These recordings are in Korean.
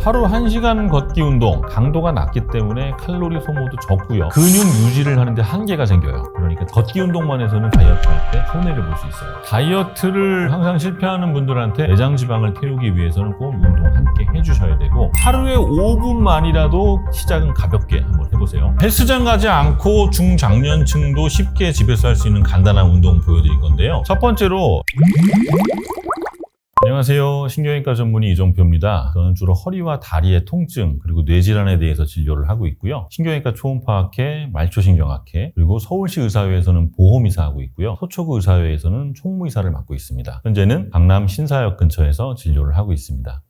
하루 1시간 걷기 운동, 강도가 낮기 때문에 칼로리 소모도 적고요. 근육 유지를 하는데 한계가 생겨요. 그러니까 걷기 운동만 해서는 다이어트 할 때 손해를 볼 수 있어요. 다이어트를 항상 실패하는 분들한테 내장 지방을 태우기 위해서는 꼭 운동 함께 해주셔야 되고, 하루에 5분만이라도 시작은 가볍게 한번 해보세요. 헬스장 가지 않고 중장년층도 쉽게 집에서 할 수 있는 간단한 운동 보여드릴 건데요. 첫 번째로, 안녕하세요. 신경외과 전문의 이종표입니다. 저는 주로 허리와 다리의 통증 그리고 뇌질환에 대해서 진료를 하고 있고요. 신경외과 초음파학회, 말초신경학회, 그리고 서울시 의사회에서는 보험의사 하고 있고요. 서초구 의사회에서는 총무의사를 맡고 있습니다. 현재는 강남 신사역 근처에서 진료를 하고 있습니다.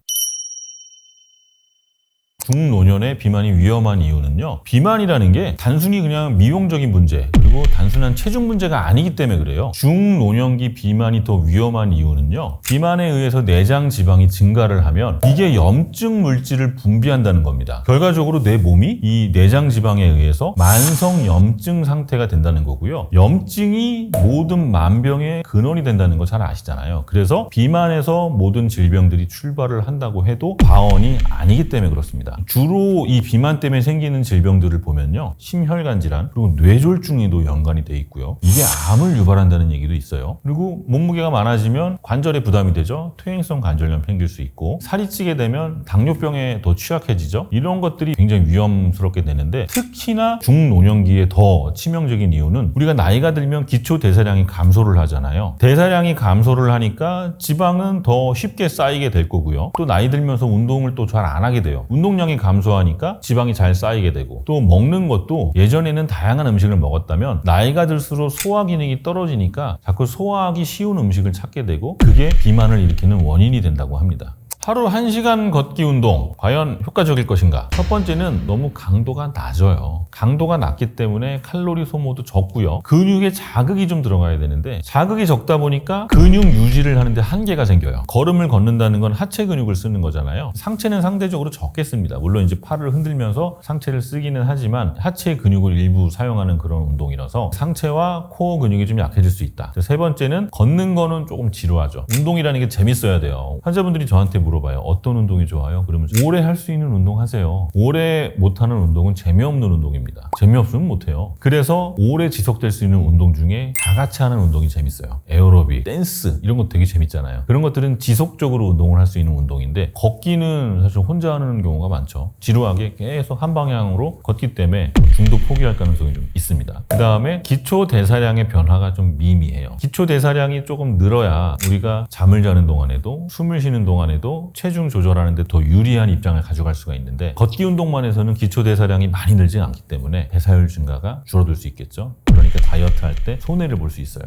중노년의 비만이 위험한 이유는요, 비만이라는 게 단순히 그냥 미용적인 문제 그리고 단순한 체중 문제가 아니기 때문에 그래요. 중노년기 비만이 더 위험한 이유는요, 비만에 의해서 내장 지방이 증가를 하면 이게 염증 물질을 분비한다는 겁니다. 결과적으로 내 몸이 이 내장 지방에 의해서 만성 염증 상태가 된다는 거고요. 염증이 모든 만병의 근원이 된다는 거 잘 아시잖아요. 그래서 비만에서 모든 질병들이 출발을 한다고 해도 과언이 아니기 때문에 그렇습니다. 주로 이 비만 때문에 생기는 질병들을 보면요, 심혈관 질환 그리고 뇌졸중에도 연관이 돼 있고요. 이게 암을 유발한다는 얘기도 있어요. 그리고 몸무게가 많아지면 관절에 부담이 되죠. 퇴행성 관절염 생길 수 있고, 살이 찌게 되면 당뇨병에 더 취약해지죠. 이런 것들이 굉장히 위험스럽게 되는데, 특히나 중노년기에 더 치명적인 이유는 우리가 나이가 들면 기초 대사량이 감소를 하잖아요. 대사량이 감소를 하니까 지방은 더 쉽게 쌓이게 될 거고요. 또 나이 들면서 운동을 또 잘 안 하게 돼요. 운동량이 감소하니까 지방이 잘 쌓이게 되고, 또 먹는 것도 예전에는 다양한 음식을 먹었다면 나이가 들수록 소화 기능이 떨어지니까 자꾸 소화하기 쉬운 음식을 찾게 되고, 그게 비만을 일으키는 원인이 된다고 합니다. 하루 1시간 걷기 운동 과연 효과적일 것인가? 첫 번째는 너무 강도가 낮아요. 강도가 낮기 때문에 칼로리 소모도 적고요. 근육에 자극이 좀 들어가야 되는데, 자극이 적다 보니까 근육 유지를 하는데 한계가 생겨요. 걸음을 걷는다는 건 하체 근육을 쓰는 거잖아요. 상체는 상대적으로 적게 씁니다. 물론 이제 팔을 흔들면서 상체를 쓰기는 하지만 하체 근육을 일부 사용하는 그런 운동이라서 상체와 코어 근육이 좀 약해질 수 있다. 세 번째는 걷는 거는 조금 지루하죠. 운동이라는 게 재밌어야 돼요. 환자분들이 저한테 물어봐요. 어떤 운동이 좋아요? 그러면 오래 할 수 있는 운동 하세요. 오래 못하는 운동은 재미없는 운동입니다. 재미없으면 못해요. 그래서 오래 지속될 수 있는 운동 중에 다 같이 하는 운동이 재밌어요. 에어로빅, 댄스 이런 거 되게 재밌잖아요. 그런 것들은 지속적으로 운동을 할 수 있는 운동인데, 걷기는 사실 혼자 하는 경우가 많죠. 지루하게 계속 한 방향으로 걷기 때문에 중도 포기할 가능성이 좀 있습니다. 그 다음에 기초 대사량의 변화가 좀 미미해요. 기초 대사량이 조금 늘어야 우리가 잠을 자는 동안에도, 숨을 쉬는 동안에도 체중 조절하는 데 더 유리한 입장을 가져갈 수가 있는데, 걷기 운동만 해서는 기초 대사량이 많이 늘지 않기 때문에 대사율 증가가 줄어들 수 있겠죠. 그러니까 다이어트 할 때 손해를 볼 수 있어요.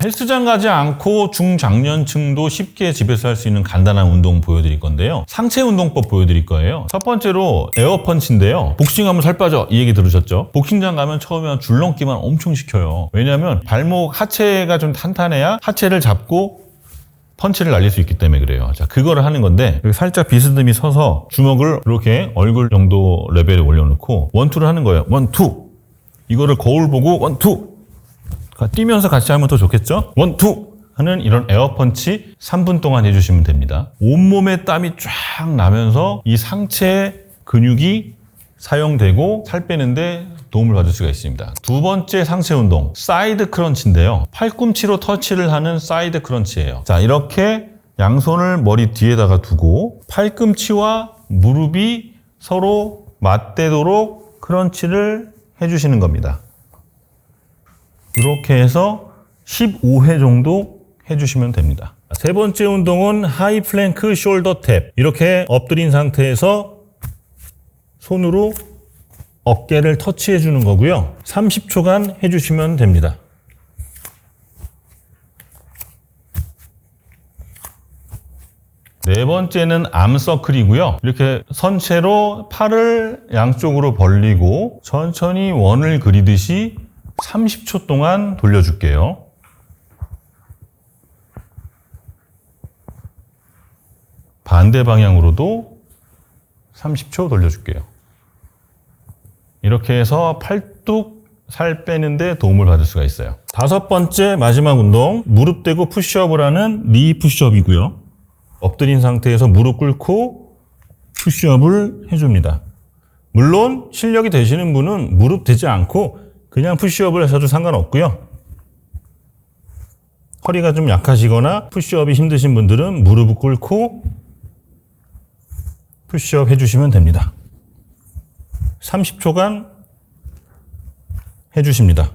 헬스장 가지 않고 중장년층도 쉽게 집에서 할 수 있는 간단한 운동 보여드릴 건데요. 상체 운동법 보여드릴 거예요. 첫 번째로 에어펀치인데요. 복싱하면 살 빠져, 이 얘기 들으셨죠? 복싱장 가면 처음에 줄넘기만 엄청 시켜요. 왜냐하면 발목 하체가 좀 탄탄해야 하체를 잡고 펀치를 날릴 수 있기 때문에 그래요. 자, 그거를 하는 건데, 살짝 비스듬히 서서 주먹을 이렇게 얼굴 정도 레벨에 올려놓고 원투를 하는 거예요. 원투. 이거를 거울 보고 원투. 뛰면서 같이 하면 더 좋겠죠? 원투 하는 이런 에어펀치 3분 동안 해주시면 됩니다. 온몸에 땀이 쫙 나면서 이 상체 근육이 사용되고 살 빼는데 도움을 받을 수가 있습니다. 두 번째 상체 운동, 사이드 크런치인데요. 팔꿈치로 터치를 하는 사이드 크런치예요. 자, 이렇게 양손을 머리 뒤에다가 두고 팔꿈치와 무릎이 서로 맞대도록 크런치를 해주시는 겁니다. 이렇게 해서 15회 정도 해주시면 됩니다. 세 번째 운동은 하이 플랭크 숄더 탭. 이렇게 엎드린 상태에서 손으로 어깨를 터치해 주는 거고요. 30초간 해주시면 됩니다. 네 번째는 암서클이고요. 이렇게 선체로 팔을 양쪽으로 벌리고 천천히 원을 그리듯이 30초 동안 돌려줄게요. 반대 방향으로도 30초 돌려줄게요. 이렇게 해서 팔뚝 살 빼는데 도움을 받을 수가 있어요. 다섯 번째 마지막 운동, 무릎 대고 푸시업을 하는 니 푸시업이고요. 엎드린 상태에서 무릎 꿇고 푸시업을 해줍니다. 물론 실력이 되시는 분은 무릎 대지 않고 그냥 푸시업을 하셔도 상관없고요. 허리가 좀 약하시거나 푸시업이 힘드신 분들은 무릎을 꿇고 푸시업 해주시면 됩니다. 30초간 해주십니다.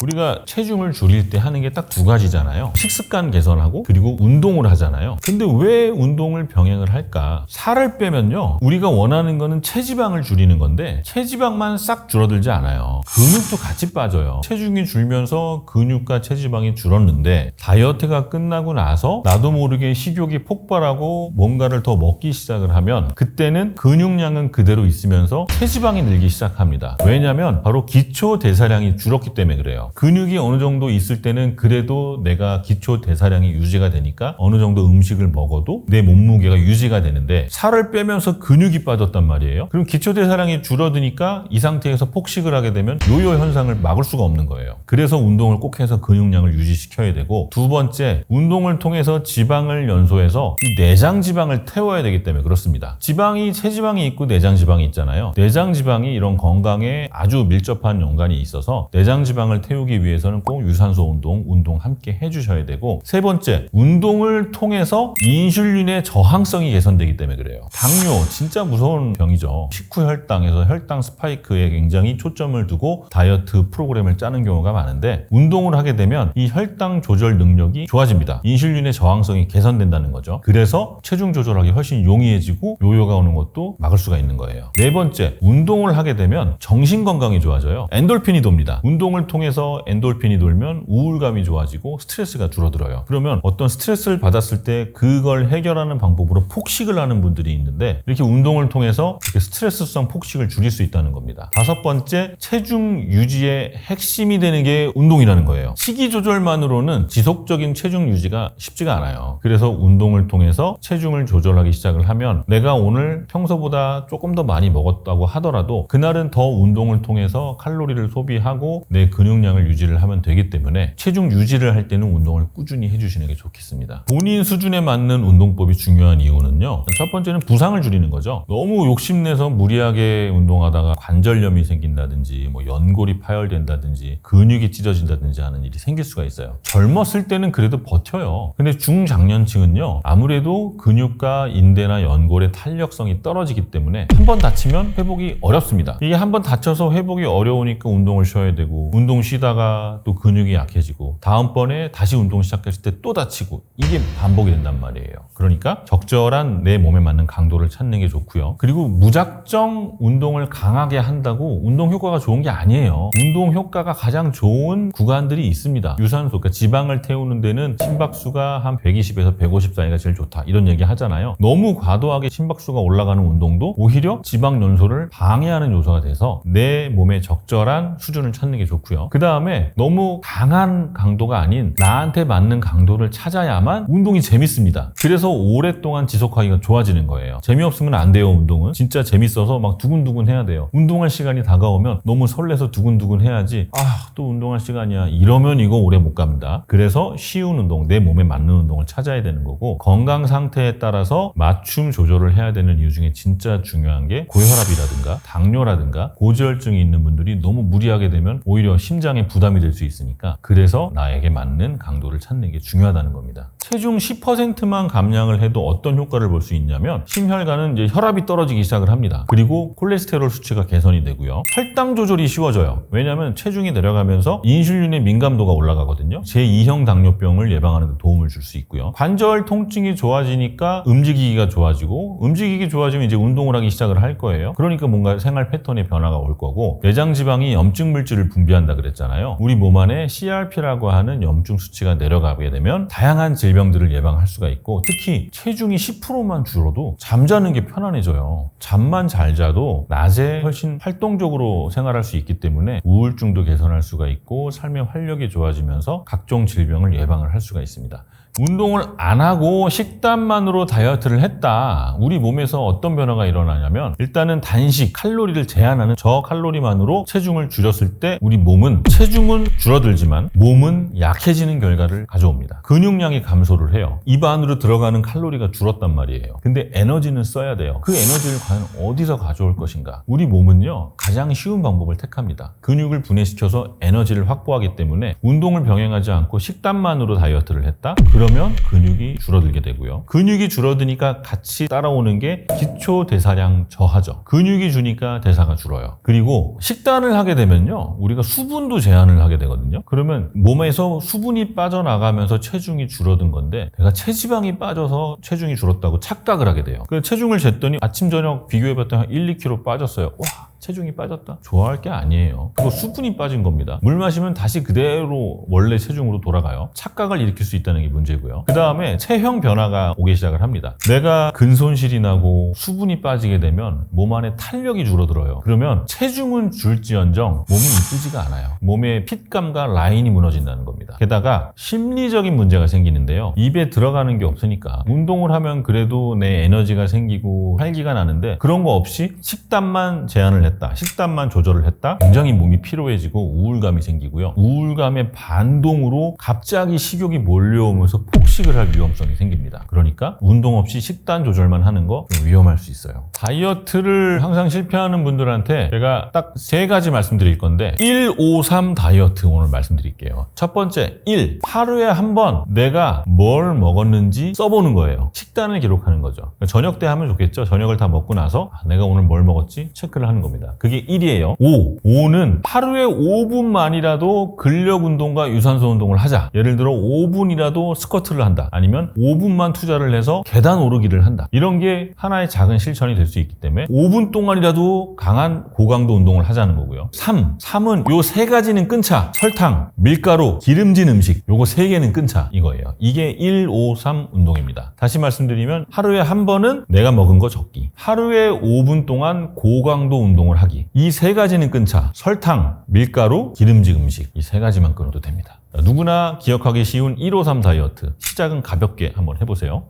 우리가 체중을 줄일 때 하는 게 딱 두 가지잖아요. 식습관 개선하고 그리고 운동을 하잖아요. 근데 왜 운동을 병행을 할까? 살을 빼면요, 우리가 원하는 거는 체지방을 줄이는 건데 체지방만 싹 줄어들지 않아요. 근육도 같이 빠져요. 체중이 줄면서 근육과 체지방이 줄었는데 다이어트가 끝나고 나서 나도 모르게 식욕이 폭발하고 뭔가를 더 먹기 시작을 하면 그때는 근육량은 그대로 있으면서 체지방이 늘기 시작합니다. 왜냐하면 바로 기초 대사량이 줄었기 때문에 그래요. 근육이 어느 정도 있을 때는 그래도 내가 기초 대사량이 유지가 되니까 어느 정도 음식을 먹어도 내 몸무게가 유지가 되는데 살을 빼면서 근육이 빠졌단 말이에요. 그럼 기초 대사량이 줄어드니까 이 상태에서 폭식을 하게 되면 요요 현상을 막을 수가 없는 거예요. 그래서 운동을 꼭 해서 근육량을 유지시켜야 되고, 두 번째, 운동을 통해서 지방을 연소해서 이 내장 지방을 태워야 되기 때문에 그렇습니다. 지방이 체지방이 있고 내장 지방이 있잖아요. 내장 지방이 이런 건강에 아주 밀접한 연관이 있어서 내장 지방을 태우기 위해서는 꼭 유산소 운동 함께 해주셔야 되고, 세 번째, 운동을 통해서 인슐린의 저항성이 개선되기 때문에 그래요. 당뇨 진짜 무서운 병이죠. 식후 혈당에서 혈당 스파이크에 굉장히 초점을 두고 다이어트 프로그램을 짜는 경우가 많은데, 운동을 하게 되면 이 혈당 조절 능력이 좋아집니다. 인슐린의 저항성이 개선된다는 거죠. 그래서 체중 조절하기 훨씬 용이해지고 요요가 오는 것도 막을 수가 있는 거예요. 네 번째, 운동을 하게 되면 정신 건강이 좋아져요. 엔돌핀이 돕니다. 운동을 통해서 엔돌핀이 돌면 우울감이 좋아지고 스트레스가 줄어들어요. 그러면 어떤 스트레스를 받았을 때 그걸 해결하는 방법으로 폭식을 하는 분들이 있는데, 이렇게 운동을 통해서 이렇게 스트레스성 폭식을 줄일 수 있다는 겁니다. 다섯 번째, 체중 유지의 핵심이 되는 게 운동이라는 거예요. 식이 조절만으로는 지속적인 체중 유지가 쉽지가 않아요. 그래서 운동을 통해서 체중을 조절하기 시작을 하면 내가 오늘 평소보다 조금 더 많이 먹었다고 하더라도 그날은 더 운동을 통해서 칼로리를 소비하고 내 근육량을 유지를 하면 되기 때문에 체중 유지를 할 때는 운동을 꾸준히 해주시는 게 좋겠습니다. 본인 수준에 맞는 운동법이 중요한 이유는요, 첫 번째는 부상을 줄이는 거죠. 너무 욕심내서 무리하게 운동하다가 관절염이 생긴다든지 뭐 연골이 파열된다든지 근육이 찢어진다든지 하는 일이 생길 수가 있어요. 젊었을 때는 그래도 버텨요. 근데 중장년층은요, 아무래도 근육과 인대나 연골의 탄력성이 떨어지기 때문에 한 번 다치면 회복이 어렵습니다. 이게 한 번 다쳐서 회복이 어려우니까 운동을 쉬어야 되고, 운동 쉬다가 또 근육이 약해지고 다음번에 다시 운동 시작했을 때 또 다치고, 이게 반복이 된단 말이에요. 그러니까 적절한 내 몸에 맞는 강도를 찾는 게 좋고요. 그리고 무작정 운동을 강하게 한다고 운동 효과가 좋은 게 아니에요. 운동 효과가 가장 좋은 구간들이 있습니다. 유산소, 그러니까 지방을 태우는 데는 심박수가 한 120에서 150 사이가 제일 좋다, 이런 얘기 하잖아요. 너무 과도하게 심박수가 올라가는 운동도 오히려 지방 연소를 방해하는 요소가 돼서 내 몸에 적절한 수준을 찾는 게 좋고요. 그 다음에 너무 강한 강도가 아닌 나한테 맞는 강도를 찾아야만 운동이 재밌습니다. 그래서 오랫동안 지속하기가 좋아지는 거예요. 재미없으면 안 돼요. 운동은 진짜 재밌어서 막 두근두근 해야 돼요. 운동할 시간이 다가오면 너무 설레서 두근두근 해야지, 또 운동할 시간이야 이러면 이거 오래 못 갑니다. 그래서 쉬운 운동, 내 몸에 맞는 운동을 찾아야 되는 거고, 건강 상태에 따라서 맞춤 조절을 해야 되는 이유 중에 진짜 중요한 게 고혈압이라든가 당뇨라든가 고지혈증이 있는 분들이 너무 무리하게 되면 오히려 심장에 부담이 될 수 있으니까, 그래서 나에게 맞는 강도를 찾는 게 중요하다는 겁니다. 체중 10%만 감량을 해도 어떤 효과를 볼 수 있냐면, 심혈관은 이제 혈압이 떨어지기 시작을 합니다. 그리고 콜레스테롤 수치가 개선이 되고요. 혈당 조절이 쉬워져요. 왜냐하면 체중이 내려가면서 인슐린의 민감도가 올라가거든요. 제2형 당뇨병을 예방하는 데 도움을 줄 수 있고요. 관절 통증이 좋아지니까 움직이기가 좋아지고, 움직이기 좋아지면 이제 운동을 하기 시작을 할 거예요. 그러니까 뭔가 생활 패턴의 변화가 올 거고, 내장 지방이 염증 물질을 분비한다 그랬잖아요. 우리 몸 안에 CRP라고 하는 염증 수치가 내려가게 되면 다양한 질병들을 예방할 수가 있고, 특히 체중이 10%만 줄어도 잠자는 게 편안해져요. 잠만 잘 자도 낮에 훨씬 활동적으로 생활할 수 있기 때문에 우울증도 개선할 수가 있고 삶의 활력이 좋아지면서 각종 질병을 예방을 할 수가 있습니다. 운동을 안 하고 식단만으로 다이어트를 했다. 우리 몸에서 어떤 변화가 일어나냐면 일단은 단식, 칼로리를 제한하는 저칼로리만으로 체중을 줄였을 때 우리 몸은 체중은 줄어들지만 몸은 약해지는 결과를 가져옵니다. 근육량이 감소를 해요. 입 안으로 들어가는 칼로리가 줄었단 말이에요. 근데 에너지는 써야 돼요. 그 에너지를 과연 어디서 가져올 것인가? 우리 몸은요, 가장 쉬운 방법을 택합니다. 근육을 분해시켜서 에너지를 확보하기 때문에 운동을 병행하지 않고 식단만으로 다이어트를 했다? 그러면 근육이 줄어들게 되고요. 근육이 줄어드니까 같이 따라오는 게 기초 대사량 저하죠. 근육이 주니까 대사가 줄어요. 그리고 식단을 하게 되면요, 우리가 수분도 제한을 하게 되거든요. 그러면 몸에서 수분이 빠져나가면서 체중이 줄어든 건데 내가 체지방이 빠져서 체중이 줄었다고 착각을 하게 돼요. 그 체중을 쟀더니 아침 저녁 비교해봤더니 한 1, 2kg 빠졌어요. 와, 체중이 빠졌다? 좋아할 게 아니에요. 그거 수분이 빠진 겁니다. 물 마시면 다시 그대로 원래 체중으로 돌아가요. 착각을 일으킬 수 있다는 게 문제고요. 그 다음에 체형 변화가 오기 시작을 합니다. 내가 근손실이 나고 수분이 빠지게 되면 몸 안에 탄력이 줄어들어요. 그러면 체중은 줄지언정 몸이 이쁘지가 않아요. 몸의 핏감과 라인이 무너진다는 겁니다. 게다가 심리적인 문제가 생기는데요. 입에 들어가는 게 없으니까 운동을 하면 그래도 내 에너지가 생기고 활기가 나는데 그런 거 없이 식단만 제한을 했다. 식단만 조절을 했다. 굉장히 몸이 피로해지고 우울감이 생기고요. 우울감의 반동으로 갑자기 식욕이 몰려오면서 폭식을 할 위험성이 생깁니다. 그러니까 운동 없이 식단 조절만 하는 거 위험할 수 있어요. 다이어트를 항상 실패하는 분들한테 제가 딱 3가지 말씀드릴 건데 1, 5, 3 다이어트 오늘 말씀드릴게요. 첫 번째, 1. 하루에 한 번 내가 뭘 먹었는지 써보는 거예요. 식단을 기록하는 거죠. 저녁 때 하면 좋겠죠. 저녁을 다 먹고 나서 내가 오늘 뭘 먹었지? 체크를 하는 겁니다. 그게 1이에요. 5는 하루에 5분만이라도 근력 운동과 유산소 운동을 하자. 예를 들어 5분이라도 스쿼트를 한다. 아니면 5분만 투자를 해서 계단 오르기를 한다. 이런 게 하나의 작은 실천이 될 수 있기 때문에 5분 동안이라도 강한 고강도 운동을 하자는 거고요. 3은 요 3가지는 끊자. 설탕, 밀가루, 기름진 음식. 요거 3개는 끊자. 이거예요. 이게 1, 5, 3 운동입니다. 다시 말씀드리면 하루에 한 번은 내가 먹은 거 적기. 하루에 5분 동안 고강도 운동을 하기. 이 3가지는 끊자. 설탕, 밀가루, 기름진 음식. 이 3가지만 끊어도 됩니다. 누구나 기억하기 쉬운 153 다이어트. 시작은 가볍게 한번 해보세요.